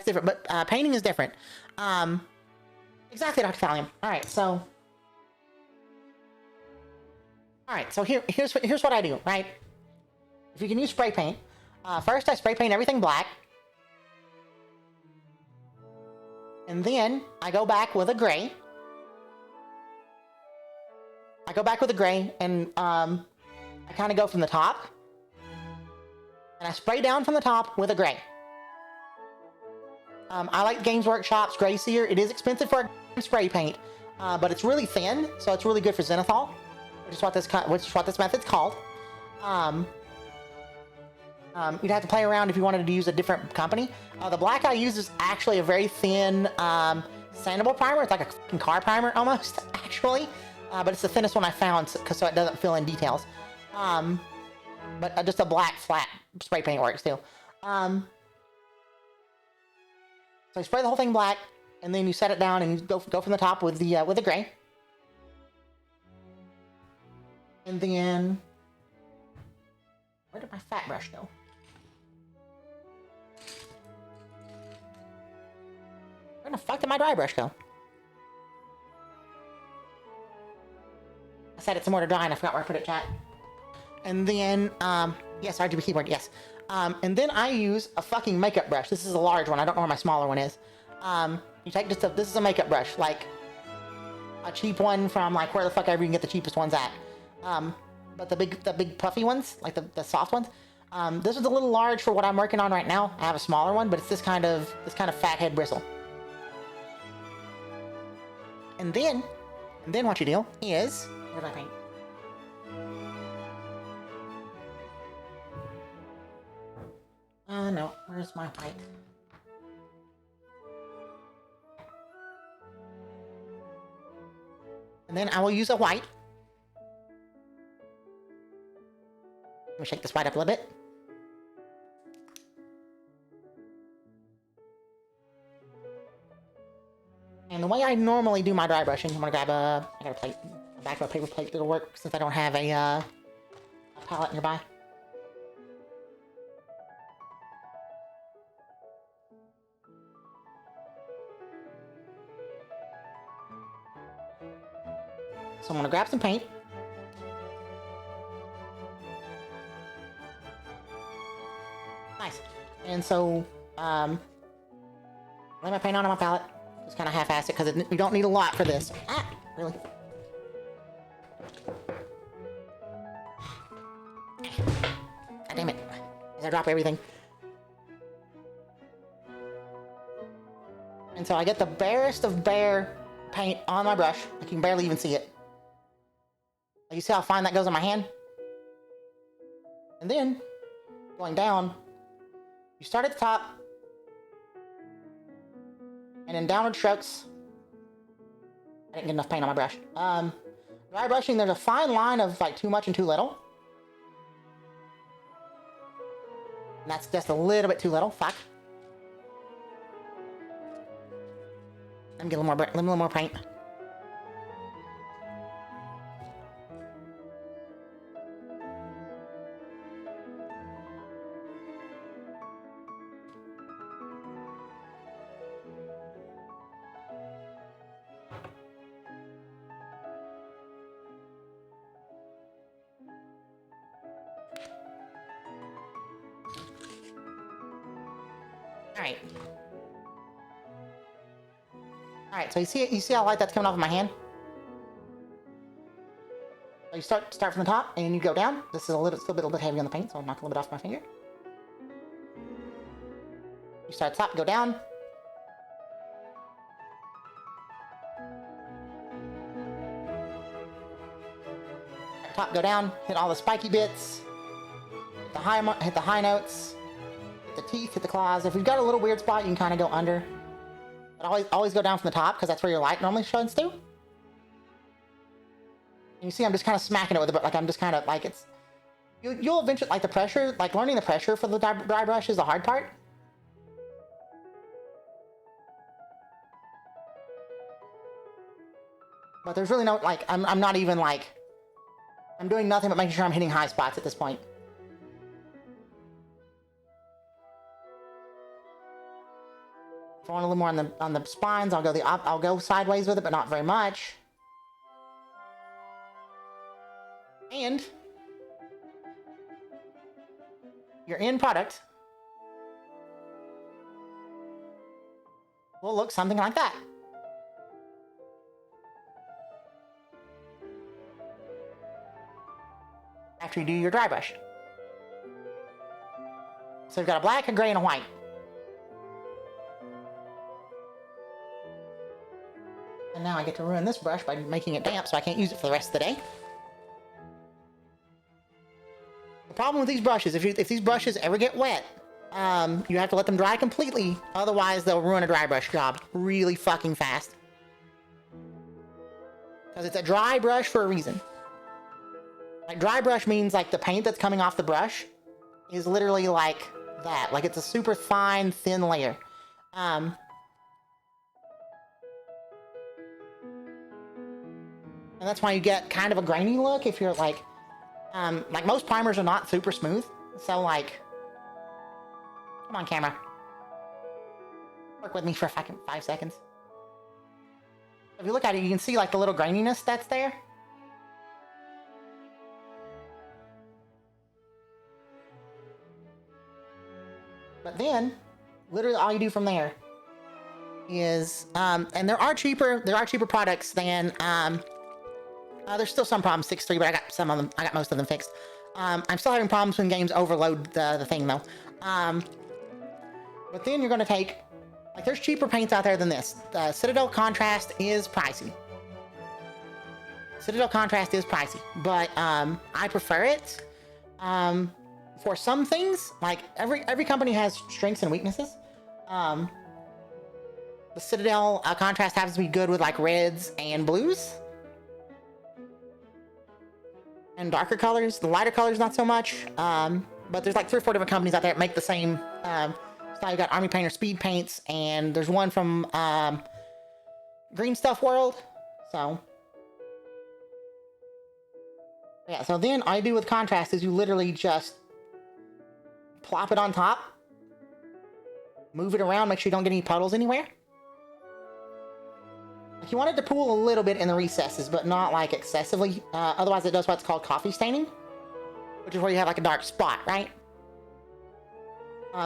different, but painting is different. Exactly, Dr. Thallium. Alright, so... Alright, so here's what I do, right? If you can use spray paint, first I spray paint everything black. And then I go back with a gray. And I kind of go from the top. And I spray down from the top with a gray. I like Games Workshop's Gray Seer. It is expensive for a spray paint, but it's really thin, so it's really good for zenithal, which is what this method's called. You'd have to play around if you wanted to use a different company. The black I use is actually a very thin sandable primer. It's like a fucking car primer almost, actually. But it's the thinnest one I found, so it doesn't fill in details. But just a black flat spray paint works too. So you spray the whole thing black, and then you set it down and you go from the top with the gray. And then, where did my fat brush go? Where the fuck did my dry brush go? I set it somewhere to dry and I forgot where I put it, chat. And then, yes, RGB keyboard, yes. And then I use a fucking makeup brush. This is a large one. I don't know where my smaller one is. You take just this is a makeup brush, like a cheap one from like where the fuck ever you can get the cheapest ones at. But the big puffy ones, like the soft ones. This is a little large for what I'm working on right now. I have a smaller one, but it's this kind of fat head bristle. And then what you do is, where did I paint? No, where's my white? And then I will use a white. Let me shake this white up a little bit. And the way I normally do my dry brushing, I'm gonna grab I got a plate, a back of a paper plate that'll work since I don't have a palette nearby. So I'm gonna grab some paint. Nice. And so, lay my paint on my palette. Just kind of half-ass it, because you don't need a lot for this. Ah, really? God damn it. As I drop everything. And so I get the barest of bare paint on my brush. Like you can barely even see it. You see how fine that goes on my hand? And then, going down, you start at the top, and in downward strokes, I didn't get enough paint on my brush. Dry brushing, there's a fine line of like too much and too little. And that's just a little bit too little, fuck. Let me get a little more paint. Alright, so you see how light that's coming off of my hand? So you start from the top and you go down. This is still a little bit heavy on the paint, so I'll knock a little bit off my finger. You start at the top, go down. At the top, go down, hit all the spiky bits. Hit the high notes. Hit the teeth, hit the claws. If you've got a little weird spot, you can kind of go under. But always go down from the top, because that's where your light normally shines through. And you see I'm just kind of smacking it with it, but like I'm just kind of like it's... You'll eventually, like the pressure, like learning the pressure for the dry brush is the hard part. But there's really no, like, I'm not even like... I'm doing nothing but making sure I'm hitting high spots at this point. If I want a little more on the spines, I'll go sideways with it, but not very much. And your end product will look something like that. After you do your dry brush. So we've got a black, a gray, and a white. And now I get to ruin this brush by making it damp, so I can't use it for the rest of the day. The problem with these brushes, if these brushes ever get wet, you have to let them dry completely, otherwise they'll ruin a dry brush job really fucking fast. Because it's a dry brush for a reason. Like, dry brush means, like, the paint that's coming off the brush is literally like that. Like, it's a super fine, thin layer. And that's why you get kind of a grainy look if you're, like most primers are not super smooth. So, like, come on, camera. Work with me for a fucking 5 seconds. If you look at it, you can see, like, the little graininess that's there. But then, literally all you do from there is, and there are cheaper products than, there's still some problems, 6.3, but I got most of them fixed. I'm still having problems when games overload the thing though. But then you're gonna take, like, there's cheaper paints out there than this. Citadel Contrast is pricey. But, I prefer it. For some things, like, every company has strengths and weaknesses. The Citadel Contrast happens to be good with, like, reds and blues. And darker colors. The lighter colors, not so much. But there's, like, 3 or 4 different companies out there that make the same style. You got Army Painter Speed Paints, and there's one from Green Stuff World. So, yeah, so then all you do with contrast is you literally just plop it on top, move it around, make sure you don't get any puddles anywhere. Like, you want it to pool a little bit in the recesses, but not, like, excessively. Otherwise it does what's called coffee staining, which is where you have, like, a dark spot, right?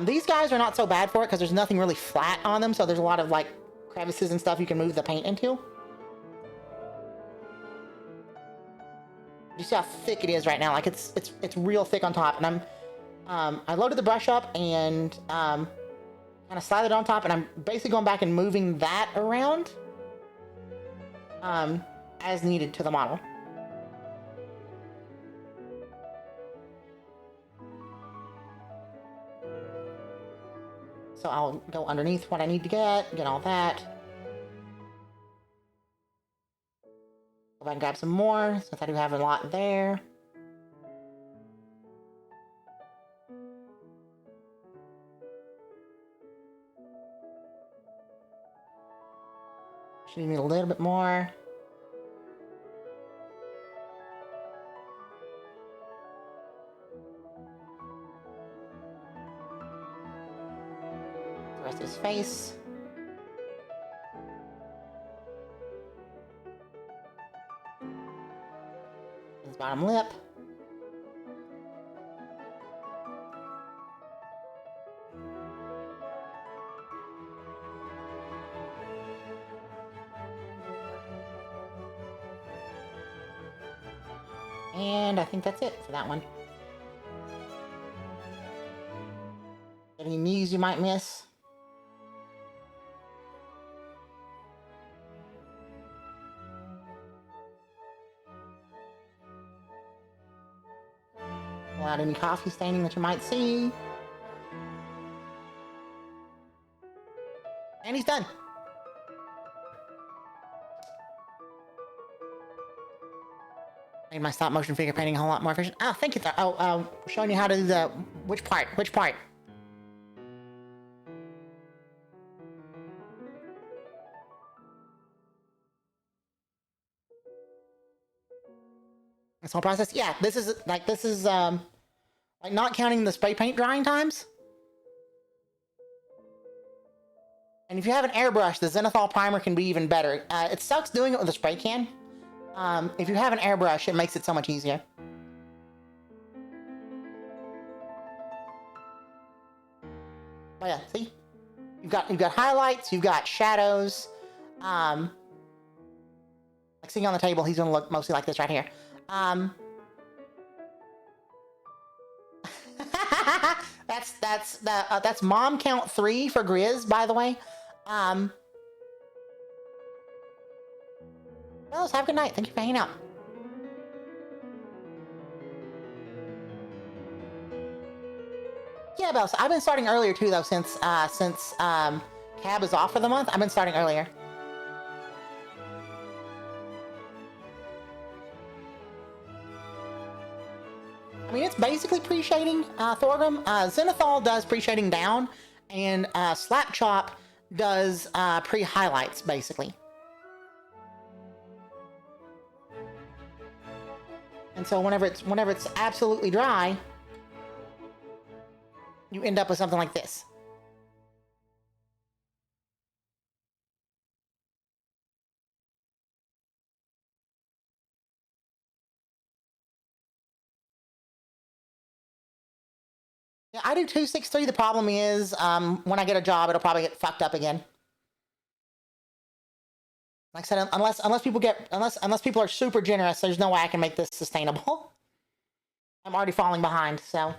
These guys are not so bad for it because there's nothing really flat on them, so there's a lot of, like, crevices and stuff you can move the paint into. You see how thick it is right now? Like, it's real thick on top, and I loaded the brush up and kind of slide it on top, and I'm basically going back and moving that around as needed to the model. So I'll go underneath what I need to get all that. Go back and grab some more, since I do have a lot there. Should need a little bit more. The rest of his face. His bottom lip. And I think that's it for that one. Any knees you might miss? Pull out any coffee staining that you might see. And he's done. Made my stop motion figure painting a whole lot more efficient. Oh, thank you. Showing you how to do the which part. This whole process. Yeah, this is like not counting the spray paint drying times. And if you have an airbrush, the zenithal primer can be even better. It sucks doing it with a spray can. If you have an airbrush, it makes it so much easier. Oh yeah, see? You've got highlights, you've got shadows. Like sitting on the table, he's gonna look mostly like this right here. That's mom count 3 for Grizz, by the way. Fellas, have a good night. Thank you for hanging out. Yeah, Bells. I've been starting earlier too, though, since Cab is off for the month. I've been starting earlier. I mean, it's basically pre-shading, Thorgrim. Zenithal does pre-shading down, and Slap Chop does pre-highlights, basically. And so whenever it's absolutely dry, you end up with something like this. Yeah, I do 263. The problem is, when I get a job, it'll probably get fucked up again. Like I said, unless people are super generous, there's no way I can make this sustainable. I'm already falling behind, so.